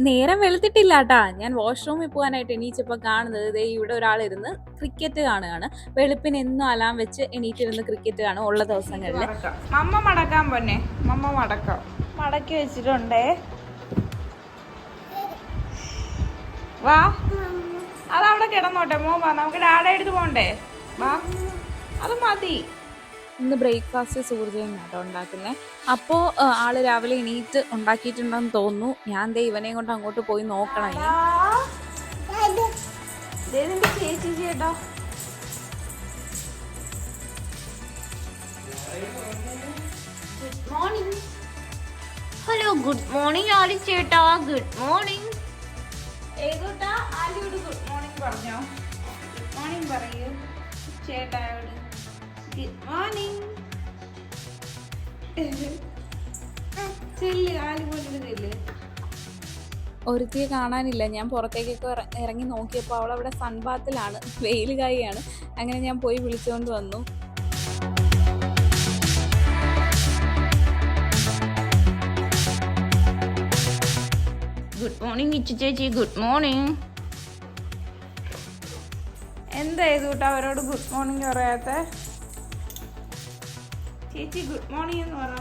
നേരം വെളുത്തിട്ടില്ല കേട്ടാ. ഞാൻ വാഷ്റൂമിൽ പോകാനായിട്ട് എണീച്ചപ്പോൾ കാണുന്നത് ദേ ഇവിടെ ഒരാളിരുന്ന് ക്രിക്കറ്റ് കാണുകയാണ്. വെളുപ്പിന് എന്നും അലാം വെച്ച് എണീറ്റിരുന്ന് ക്രിക്കറ്റ് കാണും ഉള്ള ദിവസങ്ങളിൽ. മമ്മ മടക്കാൻ പോന്നെ, മമ്മ മടക്കാം, മടക്കി വെച്ചിട്ടുണ്ടേ. വാ, അതവിടെ കിടന്നോട്ടെ. വാ, നമുക്ക് ഡാഡ എടുത്ത് പോണ്ടേ. വാ, അത് മതി. ഇന്ന് ബ്രേക്ക്ഫാസ്റ്റ് സൂർജയാണ് കേട്ടോ ഉണ്ടാക്കുന്നത്. അപ്പോൾ ആള് രാവിലെ എണീറ്റ് ഉണ്ടാക്കിയിട്ടുണ്ടെന്ന് തോന്നുന്നു. ഞാൻ ദേ ഇവനെയും കൊണ്ട് അങ്ങോട്ട് പോയി നോക്കണം. ചേച്ചി ചേട്ടാ, good morning. Hello, good morning Ali ചേട്ടാ. Good morning. ഏതോട്ടാ ആലിയോട് ഗുഡ് മോർണിംഗ് പറഞ്ഞോ. ഗുഡ് മോർണിംഗ് പറയൂ ചേട്ടായോട്. Good morning. ചെല്ല്, ആലി പോലും ചെല്ല്. ഒരുത്തിയെ കാണാനില്ല. ഞാൻ പുറത്തേക്കൊക്കെ ഇറങ്ങി നോക്കിയപ്പോൾ അവളവിടെ സൺബാത്തിലാണ്, വെയിൽ കായാണ്. അങ്ങനെ ഞാൻ പോയി വിളിച്ചുകൊണ്ട് വന്നു. ഗുഡ് മോർണിംഗ് ഇച്ചു ചേച്ചി. Good morning. എന്താ ചെയ്തുട്ടാ അവരോട് ഗുഡ് മോർണിംഗ് പറയാത്ത? ചേച്ചി ഗുഡ് മോർണിംഗ് എന്ന് പറ.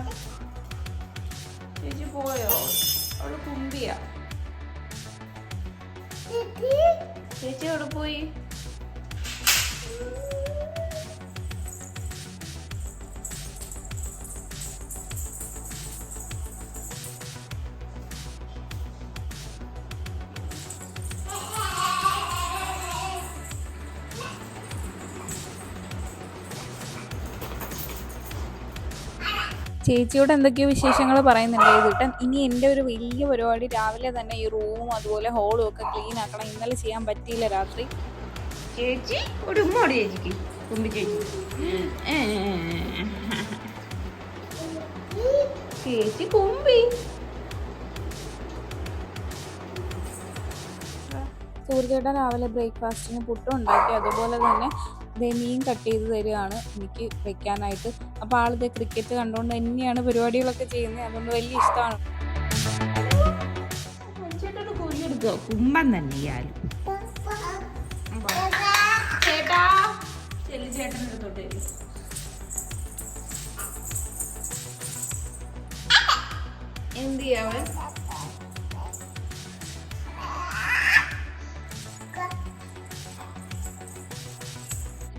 ചേച്ചി പോയോ? അവള് കുമ്പിയാ. ചേച്ചി അവിടെ പോയി. ചേച്ചിയോട് എന്തൊക്കെയോ വിശേഷങ്ങൾ പറയുന്നുണ്ട് ഏതൂട്ടൻ. ഇനി എൻ്റെ ഒരു വലിയ പരിപാടി രാവിലെ തന്നെ ഈ റൂമും അതുപോലെ ഹോളും ഒക്കെ ക്ലീൻ ആക്കണം. ഇന്നലെ ചെയ്യാൻ പറ്റിയില്ല രാത്രി. ചേച്ചി ഒരു ഉമ്മോട് ചേച്ചിക്ക്, കുമ്പി ചേച്ചി. ചേച്ചി കുമ്പി. സൂർജേട്ടൻ രാവിലെ ബ്രേക്ക്ഫാസ്റ്റിന് പുട്ടും ഉണ്ടാക്കി. അതുപോലെ തന്നെ മീൻ കട്ട് ചെയ്ത് തരികയാണ് എനിക്ക് വെക്കാനായിട്ട്. അപ്പോൾ ആളിത് ക്രിക്കറ്റ് കണ്ടുകൊണ്ട് തന്നെയാണ് പരിപാടികളൊക്കെ ചെയ്യുന്നത്. അതുകൊണ്ട് വലിയ ഇഷ്ടമാണ്. കുമ്പൻ തന്നെ ഇയാലും. ചേട്ടാ ചെല്ലു, ചേട്ടൻ്റെ അടുത്തോട്ട്. എന്ത് ചെയ്യാവൻ?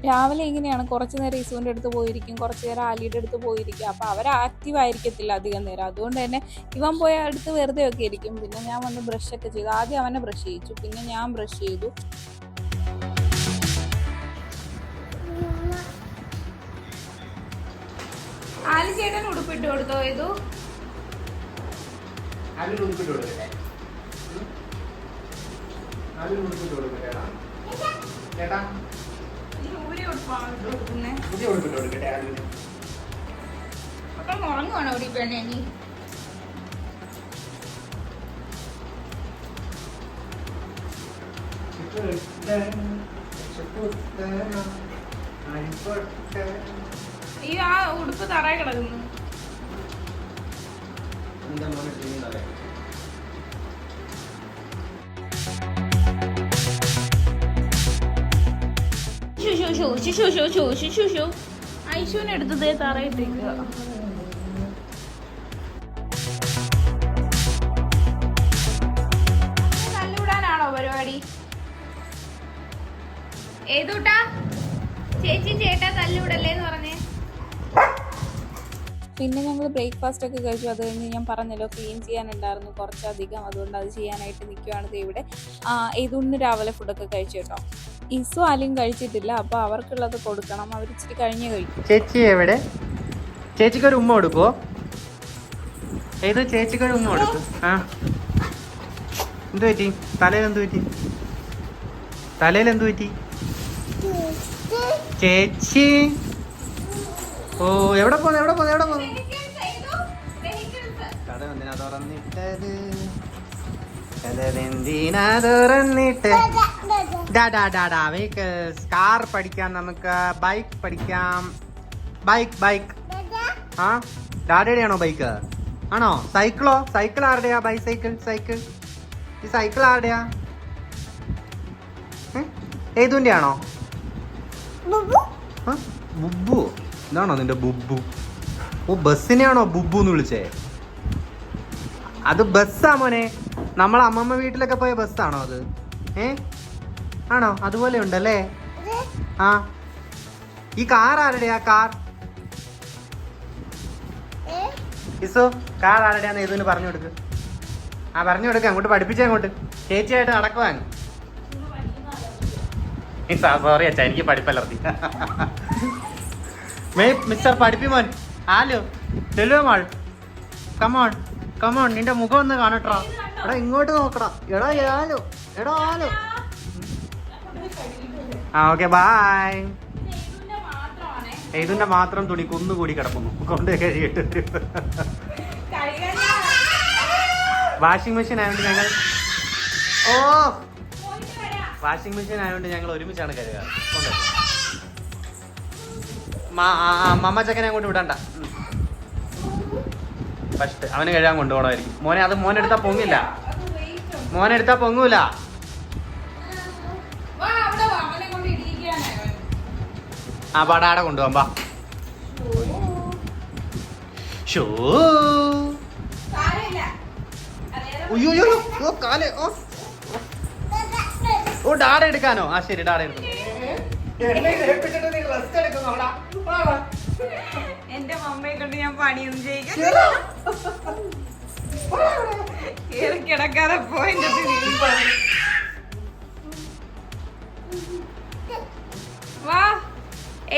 രാവിലെ ഇങ്ങനെയാണ്, കുറച്ച് നേരം ഇസുവിൻ്റെ അടുത്ത് പോയിരിക്കും, കുറച്ച് നേരം ആലിയുടെ അടുത്ത് പോയിരിക്കും. അപ്പോൾ അവർ ആക്റ്റീവ് ആയിരിക്കത്തില്ല അധികം നേരം. അതുകൊണ്ട് തന്നെ ഇവൻ പോയ അടുത്ത് വെറുതെ ഒക്കെ ഇരിക്കും. പിന്നെ ഞാൻ വന്ന് ബ്രഷൊക്കെ ചെയ്തു. ആദ്യം അവനെ ബ്രഷ് ചെയ്യിച്ചു, പിന്നെ ഞാൻ ബ്രഷ് ചെയ്തു. ആലി ചേട്ടൻ ഉടുപ്പിട്ട് കൊടുത്തോ? ഏതു ഉറങ്ങുവാണോ ഇവിടെ പെണ്ണെ? നീ ഈ ആ ഉടുപ്പ് തറയിൽ കിടക്കുന്നു. ഐശുവിനെടുത്തതേ തറയിട്ടേക്കുക. തല്ലുവിടാനാണോ പരിപാടി? ഏതൂട്ടാ ചേച്ചി ചേട്ടാ തല്ലുവിടല്ലേന്ന് പറഞ്ഞേ. പിന്നെ ഞങ്ങൾ ബ്രേക്ക്ഫാസ്റ്റ് ഒക്കെ കഴിച്ചു. അത് കഴിഞ്ഞ് ഞാൻ പറഞ്ഞല്ലോ ക്ലീൻ ചെയ്യാനുണ്ടായിരുന്നു കുറച്ചധികം. അതുകൊണ്ട് അത് ചെയ്യാനായിട്ട് നിൽക്കുകയാണ് ഇവിടെ. ഇതൊന്ന് രാവിലെ ഫുഡൊക്കെ കഴിച്ചു കേട്ടോ. ഇസു ആലും കഴിച്ചിട്ടില്ല. അപ്പോൾ അവർക്കുള്ളത് കൊടുക്കണം. അവർ ഇച്ചിരി കഴിഞ്ഞ് കഴിക്കും. ചേച്ചി എവിടെ? ചേച്ചിക്കൊരു ഉമ്മ കൊടുക്കുവോ? ഏത് ചേച്ചിക്കൊരു ഉമ്മ കൊടുക്കും? ആ എന്തു പറ്റി? തലയിൽ എന്തു പറ്റി? തലയിൽ എന്തു പറ്റി? ചേച്ചി ഓ എവിടെ പോന്നു? എവിടെ പോന്നു? എവിടെ പോന്നു? കഥ എന്തിനാ തുറന്നിട്ടത്? കഥവെന്തിനാ തുറന്നിട്ട്? വെഹിക്കിൾസ്, കാർ പഠിക്കാം, നമുക്ക് ബൈക്ക് പഠിക്കാം. ബൈക്ക് ആ ഡാഡയുടെ ആണോ ബൈക്ക്? ആണോ? സൈക്കിളോ? സൈക്കിൾ ആരുടെയാ? ബൈസൈക്കിൾ, സൈക്കിൾ ഈ സൈക്കിൾ ആരുടെയാ? ഏതുന്റെ ആണോ? ബുബു ഇതാണോ നിന്റെ ബുബു? ഓ ബസ്സിനെയാണോ ബുബു എന്ന് വിളിച്ചേ? അത് ബസ്സാ മോനെ, നമ്മളെ അമ്മമ്മ വീട്ടിലൊക്കെ പോയ ബസ്സാണോ അത്? ആണോ? അതുപോലെ ഉണ്ടല്ലേ. ആ ഈ കാർ ആരുടെയാ? കാർ ഇസു കാർ ആരുടെയാന്ന് ഏതുവിന് പറഞ്ഞു കൊടുക്ക്. പറഞ്ഞു കൊടുക്ക, അങ്ങോട്ട് പഠിപ്പിച്ചേ, അങ്ങോട്ട് ചേച്ചിയായിട്ട് നടക്കുവാൻ. സോറി അച്ഛാ, എനിക്ക് പഠിപ്പലർത്തി. മിസ്റ്റർ പഠിപ്പിമോൻ ആലോ ചെല്ലുവോ മാൾ? കമോൺ കമോൺ, നിന്റെ മുഖം ഒന്ന് കാണട്ടാ. എടാ ഇങ്ങോട്ട് നോക്കടാ. എടാ ആലോ, എടാ ആലോ. ആ ഓക്കെ ബായ്. ഇതിന്റെ മാത്രം തുണി കുന്നുകൂടി കിടക്കുന്നു, കൊണ്ട് കഴിയിട്ട്. വാഷിംഗ് മെഷീൻ ആയതുകൊണ്ട് ഞങ്ങൾ വാഷിംഗ് മെഷീൻ ആയതുകൊണ്ട് ഞങ്ങൾ ഒരുമിച്ചാണ് കഴുകാറ്. മമ്മ ചക്കനെ അങ്ങോട്ട് വിടണ്ട. ഫസ്റ്റ് അവന് കഴുകാൻ കൊണ്ടുപോകണമായിരിക്കും. മോനെ അത് മോനെടുത്താ പൊങ്ങില്ല, മോനെടുത്താ പൊങ്ങൂല. ആ പടാടെ കൊണ്ടുപോകാം ബാ. ഷോ കാല്. ഓ ഡാഡ എടുക്കാനോ? ആ ശരി, ഡാഡ എടുക്കുന്നു. എന്റെ മമ്മയെ കൊണ്ട് ഞാൻ പണിയൊന്നും ചെയ്യിക്കാൻ കിടക്കാതെ പോയിന്റ്. വാ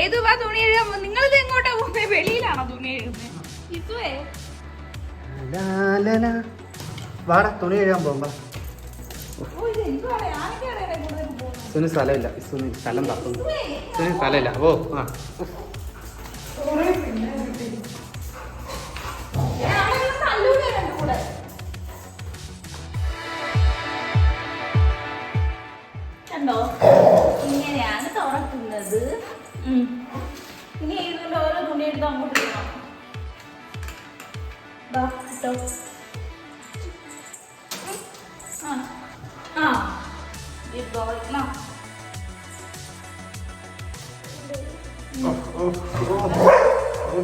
ഏതു വാ തുണി എഴുതാൻ. നിങ്ങളിത് എങ്ങോട്ടാ പോകുന്നത്? വെളിയിലാണോ തുണി എഴുതുന്നത്? ഇതുവേ വാടാ തുണി എഴുതാൻ പോകുമ്പോ ഇസുവിന് സ്ഥലമില്ല. ഇസുവിന് സ്ഥലം തപ്പുന്നു. ഇസുവിന് സ്ഥലമില്ല. ഓ ആ കണ്ടോ, ഇങ്ങനെയാണ് തുറക്കുന്നത്. ഇനി ഏതുകൊണ്ട് ഓരോ തുണി എടുത്ത് അങ്ങോട്ട് ഇടണം.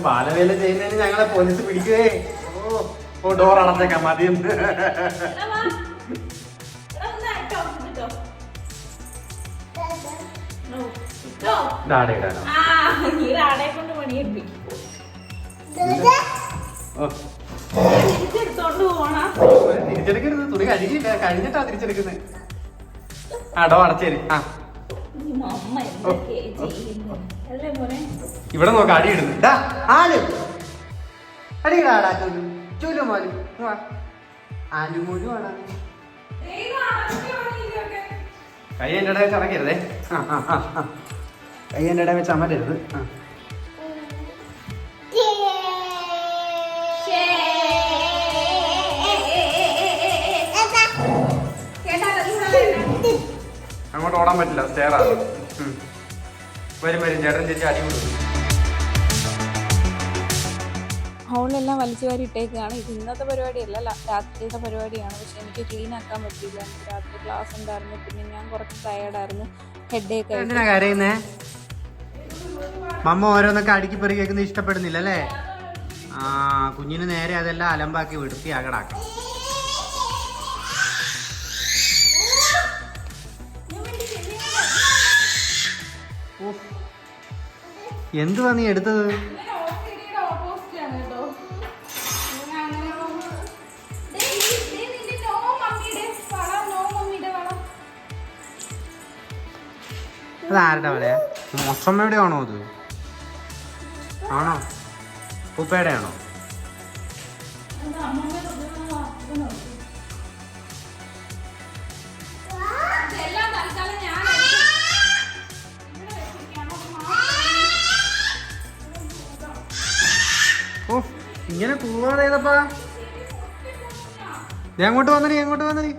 ബാലവേല ചെയ്യുന്നതിന് ഞങ്ങളെ പോലീസ് പിടിക്കുവേ. ഓ ഡോർ അടച്ചേക്കാം മതിയും. തിരിച്ചെടുക്കരുത്, തുണി കഴുകിയില്ല, കഴിഞ്ഞിട്ടാ തിരിച്ചെടുക്കുന്നത്. ആ ഡോ അടച്ചേരി. ആ ഇവിടെ നോക്ക അടി ഇടുന്നു. അടിയിടാടാ ചൂലു മോലു ആലുമൂലു ആടാ. കൈ എൻ്റെ ഇടയിൽ വെച്ച് അടക്കരുതേ. കൈ എൻ്റെ ഇടയിൽ വെച്ച് അമരരുത്. അങ്ങോട്ട് ഓടാൻ പറ്റില്ല, സ്റ്റെയറാണ്. വരും വരും ചേട്ടൻ ചേച്ചി അടി കൊടുക്കും. ഹോളെല്ലാം വലിച്ചു വാരി ഇട്ടേക്കാണ്. ഇത് ഇന്നത്തെ പരിപാടിയല്ല, രാത്രിയിലത്തെ പരിപാടിയാണ്. പക്ഷെ എനിക്ക് ക്ലീൻ ആക്കാൻ പറ്റിയില്ല. എനിക്ക് രാത്രി ക്ലാസ് ഉണ്ടായിരുന്നു, പിന്നെ ഞാൻ കുറച്ച് ടയേർഡായിരുന്നു, ഹെഡേക്ക്. എന്തിനാ കരയുന്നേ? മമ്മ ഓരോന്നൊക്കെ അടുക്കി പെറുക്കി കേൾക്കുന്നത് ഇഷ്ടപ്പെടുന്നില്ല അല്ലേ? ആ കുഞ്ഞിന് നേരെ അതെല്ലാം അലമ്പാക്കി വൃത്തിയാകടാക്കാം. എന്തുവാ നീ എടുത്തത്? അത് ആരുടെ വളയാ? മൊസമ്മയുടെ ആണോ അത്? ആണോ ഉപ്പയുടെ ആണോ? ഓ ഇങ്ങനെ പോവാതെ ഏതപ്പാ? എങ്ങോട്ട് വന്നടി, എങ്ങോട്ട് വന്നടി?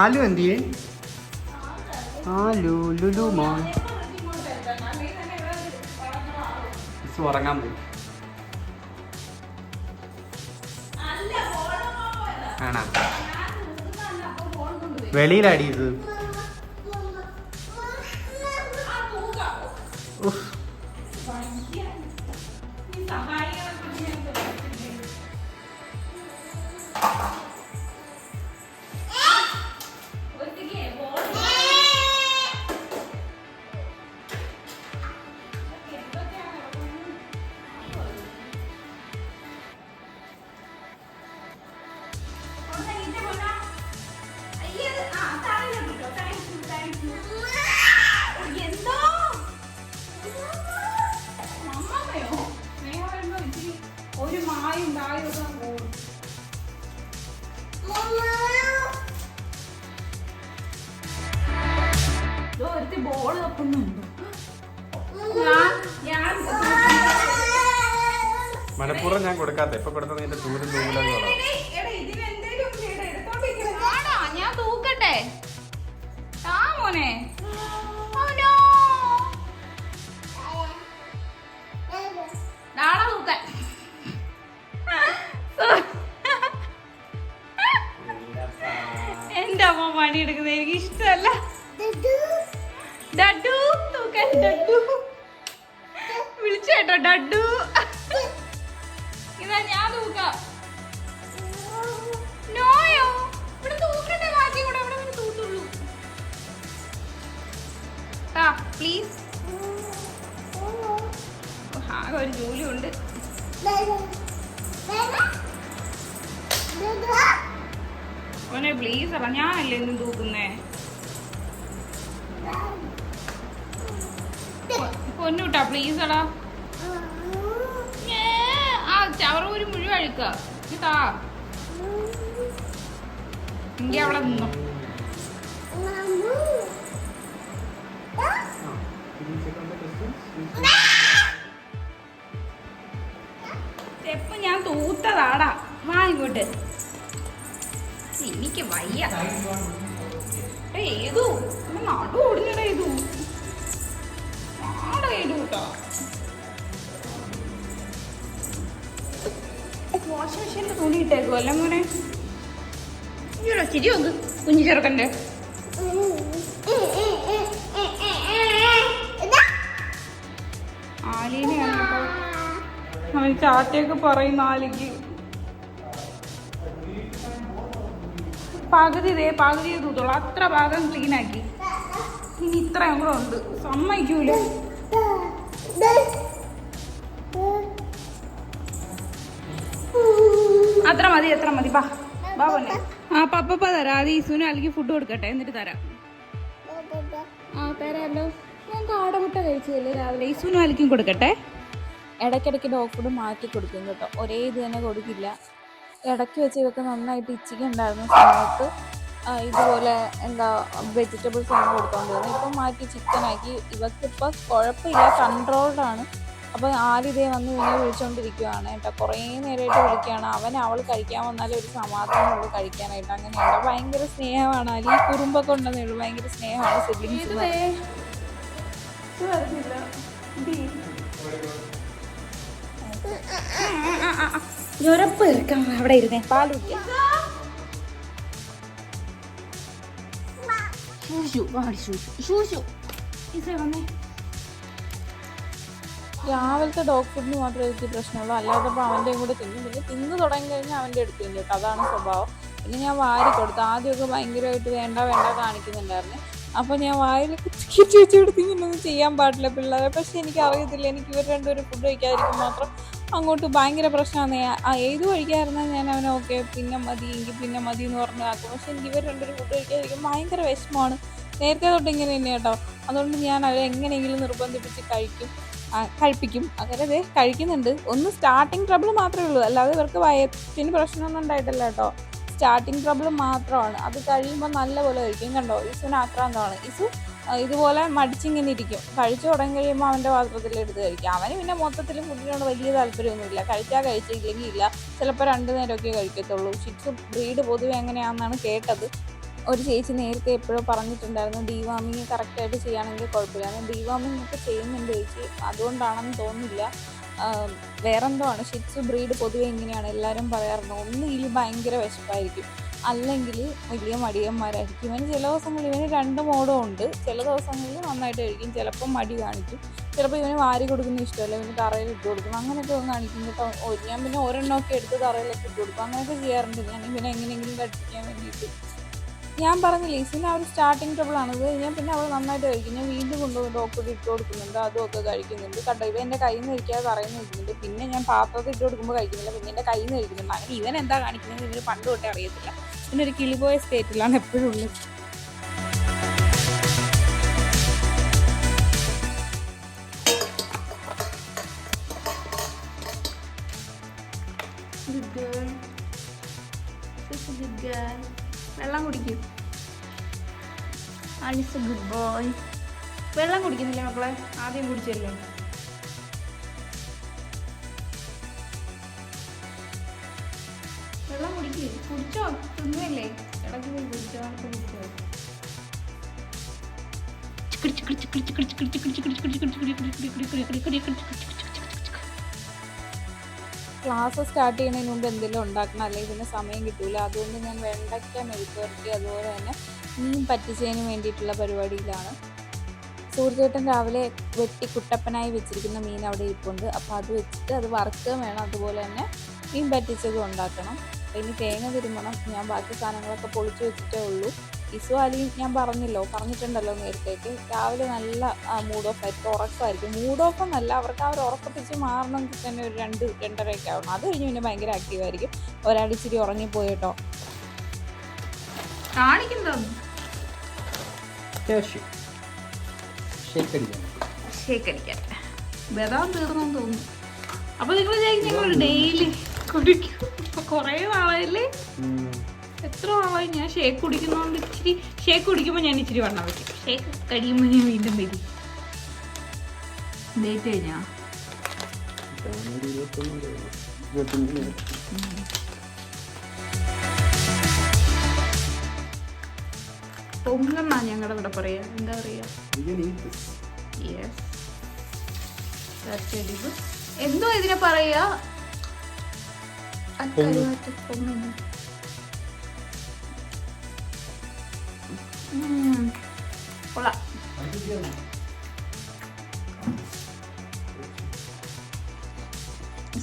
ആലു എന്തിയേ? ആലു ലുലു മോൻ ഉറങ്ങാൻ പോയി. ആണോ? വെളിയിലടി ഇത്. ഒരു മായും തായും ഒക്കെ കൂടും. ഒരുത്തി ബോൾ തപ്പുന്നുണ്ട്. മനപ്പൂർവ്വം ഞാൻ കൊടുക്കാത്ത. ഇപ്പൊ കൊടുത്ത നിന്റെ ദൂരം ഞാൻ തൂക്കട്ടെ ആ മോനെ. നാളെ തൂക്കാൻ എന്റെ അമ്മ പണിയെടുക്കുന്നത് എനിക്ക് ഇഷ്ടമല്ല. ഡഡു തൂക്കാൻ. ഡഡു വിളിച്ചേട്ടോ ഡഡു. ഇതാ ഞാൻ തൂക്കാം. നോയോ ഇവിടെ തൂക്കട്ടെ. ബാക്കി കൂടെ ഇവിടെ വന്ന് തൂത്തുള്ളൂ. ആ പ്ലീസ്. ആകെ ഒരു ജോലി ഉണ്ട്. ഓനെ പ്ലീസ് അല്ല, ഞാനല്ലേ ഇന്നും തൂക്കുന്നേ. പൊന്നൂട്ടാ പ്ലീസ് അടാ. ആ ചവറൂര് മുഴുവൻ അഴുക്ക. ഇതാ എങ്കി അവിടെ നിന്നോ. സ്റ്റെപ്പ് ഞാൻ തൂത്തതാടാ. വാ ഇങ്ങോട്ട്. എനിക്ക് വയ്യ. ഏതു നടു ഓടുന്നടാ. ഏതു ആടാ ഏതു കേട്ടോ. വാഷിംഗ് മെഷീനിൽ തുണി ഇട്ടേക്കോ അല്ല മോനെ. ഇങ്ങനെ ചിരി നോക്ക് കുഞ്ഞു ചെറുക്കൻ്റെ. ആലീനെയാണ് കേട്ടോ. അവൻ ചാറ്റയൊക്കെ പറയുന്ന ആലിക്ക്. പകുതി തൂത്തോളൂ. അത്ര ഭാഗം ക്ലീൻ ആക്കി. ഇനി ഇത്രയും കൂടെ ഉണ്ട്. സമ്മതിക്കൂല. അത്ര മതി. ബാ പോന്നെ. ആ പപ്പ തരാം. അത് ഈസുവിന് അല്ലെങ്കിൽ ഫുഡ് കൊടുക്കട്ടെ എന്നിട്ട് തരാം. ആ തരാമല്ലോ. ഞാൻ കാടമുട്ട കഴിച്ചതല്ലേ രാവിലെ. ഈസുവിനും അലിക്കും കൊടുക്കട്ടെ. ഇടയ്ക്കിടയ്ക്ക് ഡോഗ് ഫുഡ് മാറ്റി കൊടുക്കും കേട്ടോ. ഒരേ ഇത് തന്നെ കൊടുക്കില്ല. ഇടയ്ക്ക് വെച്ച് ഇവർക്ക് നന്നായിട്ട് ഇച്ചിക്ക് ഉണ്ടായിരുന്ന സമയത്ത് ഇതുപോലെ എന്താ വെജിറ്റബിൾസ് ആണ് കൊടുത്തോണ്ടിരുന്നത്. ഇപ്പം മാറ്റി ചിക്കനാക്കി. ഇവക്കിപ്പോൾ കുഴപ്പമില്ല, കൺട്രോൾഡാണ്. അപ്പോൾ ആലിതേ വന്ന് ഇങ്ങനെ വിളിച്ചുകൊണ്ടിരിക്കുകയാണ് കേട്ടോ. കുറേ നേരമായിട്ട് വിളിക്കുകയാണ്. അവൾ കഴിക്കാൻ വന്നാലും ഒരു സമാധാനമുള്ളൂ കഴിക്കാനായിട്ട്. അങ്ങനെയുണ്ട്. ഭയങ്കര സ്നേഹമാണ്. അലി കുറുമ്പൊക്കെ ഉണ്ടെന്നേ ഉള്ളൂ. ഭയങ്കര സ്നേഹമാണ് സിബ്ലിങ്സ്. ഞൊരപ്പ് ഇറക്കാം. അവിടെ ഇരുന്നേ പാൽ കുടിക്കാം. രാവിലത്തെ ഡോഗ് ഫുഡിന് മാത്രമേ എനിക്ക് പ്രശ്നമുള്ളൂ. അല്ലാതെ ഇപ്പോൾ അവൻ്റെയും കൂടെ തിന്നും. പിന്നെ തിന്ന് തുടങ്ങി കഴിഞ്ഞാൽ അവൻ്റെ അടുത്ത് തിന്നും കേട്ടോ. അതാണ് സ്വഭാവം. പിന്നെ ഞാൻ വാരി കൊടുത്തു. ആദ്യമൊക്കെ ഭയങ്കരമായിട്ട് വേണ്ട കാണിക്കുന്നുണ്ടായിരുന്നു. അപ്പോൾ ഞാൻ വായിൽ കുത്തി വെച്ചെടുത്ത് ഇങ്ങനൊന്നും ചെയ്യാൻ പാടില്ല പിള്ളേരെ. പക്ഷെ എനിക്ക് അറിയത്തില്ല. എനിക്ക് ഇവർ രണ്ടുപേരും ഫുഡ് കഴിക്കാതിരിക്കും മാത്രം അങ്ങോട്ട് ഭയങ്കര പ്രശ്നമാണ്. ഏത് കഴിക്കാതിരുന്നാൽ ഞാൻ അവനെ ഓക്കെ പിന്നെ മതി എന്ന് പറഞ്ഞ് ആക്കും. പക്ഷെ എനിക്ക് ഇവർ രണ്ടുപേരും ഫുഡ് കഴിക്കാതിരിക്കും ഭയങ്കര വിഷമമാണ്. നേരത്തെ തൊട്ട് ഇങ്ങനെ തന്നെ കേട്ടോ. അതുകൊണ്ട് ഞാൻ അവരെ എങ്ങനെയെങ്കിലും നിർബന്ധിപ്പിച്ച് കഴിപ്പിക്കും. അങ്ങനെ കഴിക്കുന്നുണ്ട്. ഒന്ന് സ്റ്റാർട്ടിങ് ട്രബിൾ മാത്രമേ ഉള്ളൂ. അല്ലാതെ ഇവർക്ക് വയറ്റിന് പ്രശ്നമൊന്നും ഉണ്ടായിട്ടില്ല കേട്ടോ. സ്റ്റാർട്ടിങ് ട്രബിൾ മാത്രമാണ്. അത് കഴിയുമ്പോൾ നല്ലപോലെ കഴിക്കും. കണ്ടോ, ഇസുവിന് ആക്രാന്തമാണ്. ഇസു ഇതുപോലെ മടിച്ചിങ്ങനെ ഇരിക്കും. കഴിച്ചു തുടങ്ങി കഴിയുമ്പോൾ അവൻ്റെ പാത്രത്തിലെടുത്ത് കഴിക്കും. അവന് പിന്നെ മൊത്തത്തിൽ ഫുഡിനോട് വലിയ താല്പര്യമൊന്നുമില്ല. കഴിച്ചില്ലെങ്കിൽ ഇല്ല. ചിലപ്പോൾ 2 നേരമൊക്കെ കഴിക്കത്തുള്ളൂ. ഷിറ്റ്സു ബ്രീഡ് പൊതുവെ എങ്ങനെയാണെന്നാണ് കേട്ടത്. ഒരു ചേച്ചി നേരത്തെ എപ്പോഴോ പറഞ്ഞിട്ടുണ്ടായിരുന്നു ഡീവാമിങ് കറക്റ്റായിട്ട് ചെയ്യുകയാണെങ്കിൽ കുഴപ്പമില്ല. ഡീവാമിങ് ഒക്കെ ചെയ്യുന്നുണ്ട് ചേച്ചി, അതുകൊണ്ടാണെന്ന് തോന്നുന്നില്ല. വേറെന്തോ ആണ്. ഷിറ്റ്സു ബ്രീഡ് പൊതുവെ ഇങ്ങനെയാണ്, എല്ലാവരും പറയാറുണ്ട്. ഒന്നുകിൽ ഭയങ്കര വിശപ്പായിരിക്കും, അല്ലെങ്കിൽ വലിയ മടിയന്മാരായിരിക്കും. ഇവന് ചില ദിവസങ്ങളിൽ ഇവന് 2 മോഡും ഉണ്ട്. ചില ദിവസങ്ങളിൽ നന്നായിട്ട് കഴിക്കും, ചിലപ്പോൾ മടി കാണിക്കും. ചിലപ്പോൾ ഇവന് വാരി കൊടുക്കുന്ന ഇഷ്ടമല്ല, ഇവന് തറയിൽ ഇട്ട് കൊടുക്കും, അങ്ങനെയൊക്കെ കാണിക്കും കേട്ടോ. ഞാൻ പിന്നെ ഒരെണ്ണമൊക്കെ എടുത്ത് തറയിലൊക്കെ ഇട്ട് കൊടുക്കും, അങ്ങനെയൊക്കെ ചെയ്യാറുണ്ട് ഞാൻ ഇവനെ എങ്ങനെയെങ്കിലും കഴിപ്പിക്കാൻ വേണ്ടിയിട്ട്. ഞാൻ പറഞ്ഞില്ലേ ഇസിന് ആ ഒരു സ്റ്റാർട്ടിങ് ട്രബിളാണ്. ഇത് കഴിഞ്ഞാൽ പിന്നെ അവൾ നന്നായിട്ട് കഴിക്കും. ഞാൻ വീണ്ടും കൊണ്ടുപോയി ഡോക്ടർ ഇട്ട് കൊടുക്കുന്നുണ്ട്, അതുമൊക്കെ കഴിക്കുന്നുണ്ട്. കണ്ടോ, ഇവ എൻ്റെ കയ്യിൽ നിന്ന് കഴിക്കാതെ പറയുന്ന കഴിക്കുന്നുണ്ട്. പിന്നെ ഞാൻ പാത്രത്തിൽ ഇട്ട് കൊടുക്കുമ്പോൾ കഴിക്കുന്നില്ല, പിന്നെ എൻ്റെ കയ്യിൽ നിന്ന് കഴിക്കുന്നുണ്ട്. അങ്ങനെ ഇവൻ എന്താ കാണിക്കുന്നത് ഇവന് പണ്ട് തൊട്ടേ അറിയത്തില്ല. പിന്നെ ഒരു കിളിപോയ സ്റ്റേറ്റിലാണ് എപ്പോഴും ഉള്ളത്. വെള്ളം കുടിക്കും. Alice good boy. വെള്ളം കുടിക്കുന്നില്ലേ മക്കളെ? ആദ്യം കുടിച്ചല്ലേ. വെള്ളം കുടിച്ചോ, തിന്നല്ലേ, ഇടയ്ക്ക് പോയി കുടിച്ചോ. ക്ലാസ് സ്റ്റാർട്ട് ചെയ്യുന്നതിന് മുമ്പ് എന്തെങ്കിലും ഉണ്ടാക്കണം, അല്ലെങ്കിൽ പിന്നെ സമയം കിട്ടൂല. അതുകൊണ്ട് ഞാൻ വെണ്ടയ്ക്ക മെഴുക്കുവരട്ടി അതുപോലെ തന്നെ മീൻ പറ്റിച്ചതിന് വേണ്ടിയിട്ടുള്ള പരിപാടിയിലാണ്. സൂര്യചേട്ടൻ രാവിലെ വെട്ടി കുട്ടപ്പനായി വെച്ചിരിക്കുന്ന മീൻ അവിടെ ഇരിപ്പുണ്ട്. അപ്പോൾ അത് വെച്ചിട്ട് അത് വറുക്കുകയും വേണം, അതുപോലെ തന്നെ മീൻ പറ്റിച്ചതും ഉണ്ടാക്കണം. ഇനി തേങ്ങ തിരുമണം. ഞാൻ ബാക്കി സാധനങ്ങളൊക്കെ പൊളിച്ച് വെച്ചിട്ടേ ഉള്ളൂ. ഇസു അലിയും ഞാൻ പറഞ്ഞിട്ടുണ്ടല്ലോ നേരത്തേക്ക്, രാവിലെ നല്ല മൂഡ് ഓഫ് ആയിരിക്കും, ഉറക്കമായിരിക്കും. മൂഡ് ഓഫ് എന്നല്ല, അവർക്ക് ആ ഒരു ഉറക്കപ്പിച്ച് മാറണമെങ്കിൽ തന്നെ ഒരു 2-2:30 ആവണം. അത് കഴിഞ്ഞ് പിന്നെ ഭയങ്കര ആക്റ്റീവായിരിക്കും. ഒരാളിച്ചിരി ഉറങ്ങിപ്പോയി കേട്ടോ. കാണിക്കുന്നോ ഷേക്ക് അടിക്കാൻ ബദാം തീർന്നെന്ന് തോന്നുന്നു. അപ്പൊ നിങ്ങൾ ഞങ്ങൾ ഡെയിലി കുടിക്കും. കുറേ നാളായില്ലേ, എത്ര നാളായി ഞാൻ ഷേക്ക് കുടിക്കുന്നതുകൊണ്ട് ഇച്ചിരി ഷേക്ക് കുടിക്കുമ്പോൾ ഞാൻ ഇച്ചിരി വണ്ണം വയ്ക്കും. ഷേക്ക് കഴിയുമ്പോൾ ഞാൻ വീണ്ടും വരും. ഡേറ്റ് കഴിഞ്ഞാ പൊങ്ങെന്നാ ഞങ്ങളുടെ ഇവിടെ പറയാ. എന്താ പറയാ, എന്തോ ഇതിനെ പറയാ.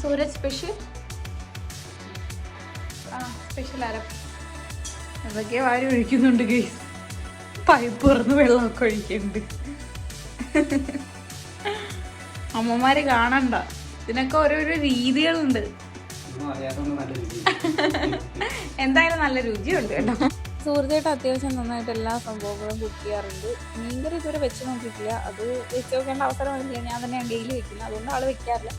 സൂരജ് സ്പെഷ്യൽ സ്പെഷ്യൽ അര അതൊക്കെ വാരി ഒഴിക്കുന്നുണ്ട് ഗൈസ്. പൈപ്പ് തുറന്ന് വെള്ളമൊക്കെ ഒഴിക്കുന്നുണ്ട്. അമ്മമാര് കാണണ്ട, ഇതിനൊക്കെ ഓരോരോ രീതികളുണ്ട്. എന്തായാലും നല്ല രുചിയുണ്ട് കേട്ടോ. സൂര്യചേട്ടൻ അത്യാവശ്യം നന്നായിട്ട് എല്ലാ സംഭവങ്ങളും കുക്ക് ചെയ്യാറുണ്ട്. മീൻകറി ഇതുവരെ വെച്ച് നോക്കിയിട്ടില്ല, അത് വെച്ച് നോക്കേണ്ട അവസരം വന്നില്ല. ഞാൻ തന്നെയാണ് ഡെയിലി വെക്കുന്നത്, അതുകൊണ്ട് ആൾ വെക്കാറില്ല.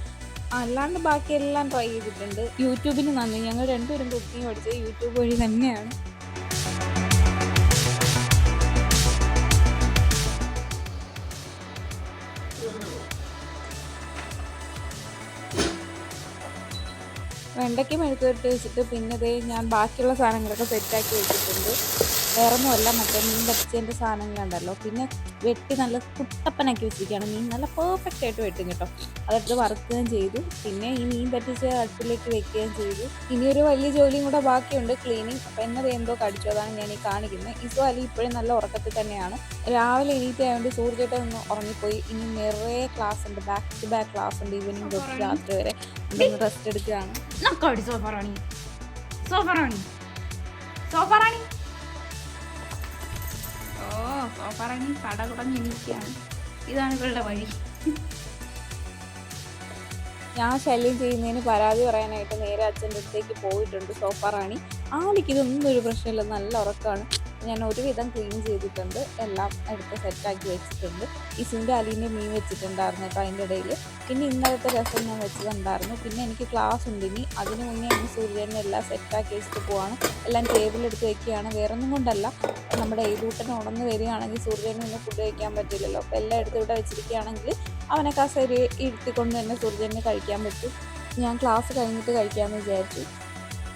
അല്ലാണ്ട് ബാക്കിയെല്ലാം ട്രൈ ചെയ്തിട്ടുണ്ട്. യൂട്യൂബിന് നന്ദി, ഞങ്ങൾ രണ്ടുപേരും കുക്കിംഗ് പഠിച്ചത് യൂട്യൂബ് വഴി തന്നെയാണ്. വെണ്ടയ്ക്ക് മെഴുക്കുവരട്ടി വെച്ചിട്ട് പിന്നെ ദേ ഞാൻ ബാക്കിയുള്ള സാധനങ്ങളൊക്കെ സെറ്റാക്കി വെച്ചിട്ടുണ്ട്. വേറൊന്നുമല്ല, മറ്റേ മീൻ പറ്റിച്ചതിൻ്റെ സാധനങ്ങളുണ്ടല്ലോ. പിന്നെ വെട്ടി നല്ല കുട്ടപ്പനാക്കി വെച്ചിരിക്കുകയാണ്. മീൻ നല്ല പെർഫെക്റ്റ് ആയിട്ട് വെട്ടും കേട്ടോ. അതെടുത്ത് വറുക്കുകയും ചെയ്തു. പിന്നെ ഈ മീൻ പറ്റിച്ച് അടുപ്പിലേക്ക് വെക്കുകയും ചെയ്തു. ഇനിയൊരു വലിയ ജോലിയും കൂടെ ബാക്കിയുണ്ട്, ക്ലീനിങ്. അപ്പോൾ എന്നത് എന്തോ കടിച്ചു, അതാണ് ഞാൻ ഈ കാണിക്കുന്നത്. ഇസു അലി ഇപ്പോഴും നല്ല ഉറക്കത്തിൽ തന്നെയാണ്. രാവിലെ എണീറ്റായതുകൊണ്ട് സൂര്യചേട്ടൻ ഒന്ന് ഉറങ്ങിപ്പോയി. ഇനി നിറയെ ക്ലാസ് ഉണ്ട്, ബാക്ക് ടു ബാക്ക് ക്ലാസ് ഉണ്ട്, ഈവനിങ് തൊട്ട് രാത്രി വരെ. ഒന്ന് റെസ്റ്റ് എടുക്കുകയാണ്. സോഫാറാണി കട കുടഞ്ഞിരിക്കുകയാണ്. ഇതാണ് ഇവളുടെ വഴി. ഞാൻ ശല്യം ചെയ്യുന്നതിന് പരാതി പറയാനായിട്ട് നേരെ അച്ഛൻ്റെ അടുത്തേക്ക് പോയിട്ടുണ്ട് സോഫാറാണി. ആളിക്ക് ഇതൊന്നും ഒരു പ്രശ്നമില്ല, നല്ല ഉറക്കമാണ്. ഞാൻ ഒരുവിധം ക്ലീൻ ചെയ്തിട്ടുണ്ട്, എല്ലാം എടുത്ത് സെറ്റാക്കി വെച്ചിട്ടുണ്ട്. ഇസുവിൻ്റെ അലീൻ്റെ മീൻ വെച്ചിട്ടുണ്ടായിരുന്നു കേട്ടോ അതിൻ്റെ ഇടയിൽ. പിന്നെ ഇന്നലത്തെ രസം ഞാൻ വെച്ചിട്ടുണ്ടായിരുന്നു. പിന്നെ എനിക്ക് ക്ലാസ് ഉണ്ട് ഇനി, അതിന് മുന്നേ ഞാൻ സൂര്യനെ എല്ലാം സെറ്റാക്കി വെച്ചിട്ട് പോവാണ്. എല്ലാം ടേബിളെടുത്ത് വെക്കുകയാണ്. വേറൊന്നും കൊണ്ടല്ല, നമ്മുടെ ഏതൂട്ടന് ഉണർന്ന് വരികയാണെങ്കിൽ സൂര്യനെ ഒന്ന് ഫുഡ് കഴിക്കാൻ പറ്റില്ലല്ലോ. അപ്പോൾ എല്ലാം എടുത്ത് ഇവിടെ വെച്ചിരിക്കുകയാണെങ്കിൽ അവനെ കസേര ഇരുത്തിക്കൊണ്ട് തന്നെ സൂര്യനെ കഴിക്കാൻ പറ്റും. ഞാൻ ക്ലാസ് കഴിഞ്ഞിട്ട് കഴിക്കാമെന്ന് വിചാരിച്ചു.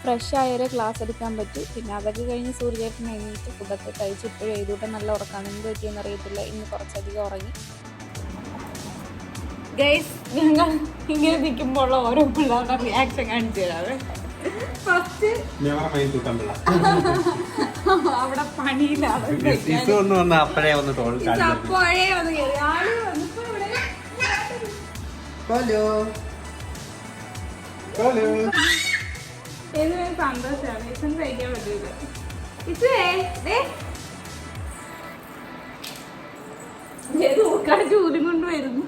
ഫ്രഷ് ആയൊരു ക്ലാസ് എടുക്കാൻ പറ്റും. പിന്നെ അതൊക്കെ കഴിഞ്ഞ് സൂര്യചേട്ടൻ എണീറ്റ് ഫുഡൊക്കെ കഴിച്ച് ഇപ്പോഴും എഴുതൂട്ടം നല്ല ഉറക്കമാണ്. എന്ത് പറ്റിയെന്ന് അറിയത്തില്ല, ഇന്ന് കുറച്ചധികം ഉറങ്ങി. ഗൈസ്, ഞങ്ങൾ ഇങ്ങനെ നിൽക്കുമ്പോൾ ഓരോ പിള്ളേരുടെ റിയാക്ഷൻ കാണിച്ചു തരാവേ. ഫസ്റ്റ് അവിടെ പണിയിലാണ് അപ്പോഴേ ഒന്ന് അപ്പോഴേ വന്ന് കയറി ആള് വന്നപ്പോ ഇവിടെ ഏതൊരു സന്തോഷമാണ്. ഇസും കഴിക്കാൻ പറ്റൂല. ഇസേ ചൂലും കൊണ്ട് വരുന്നു.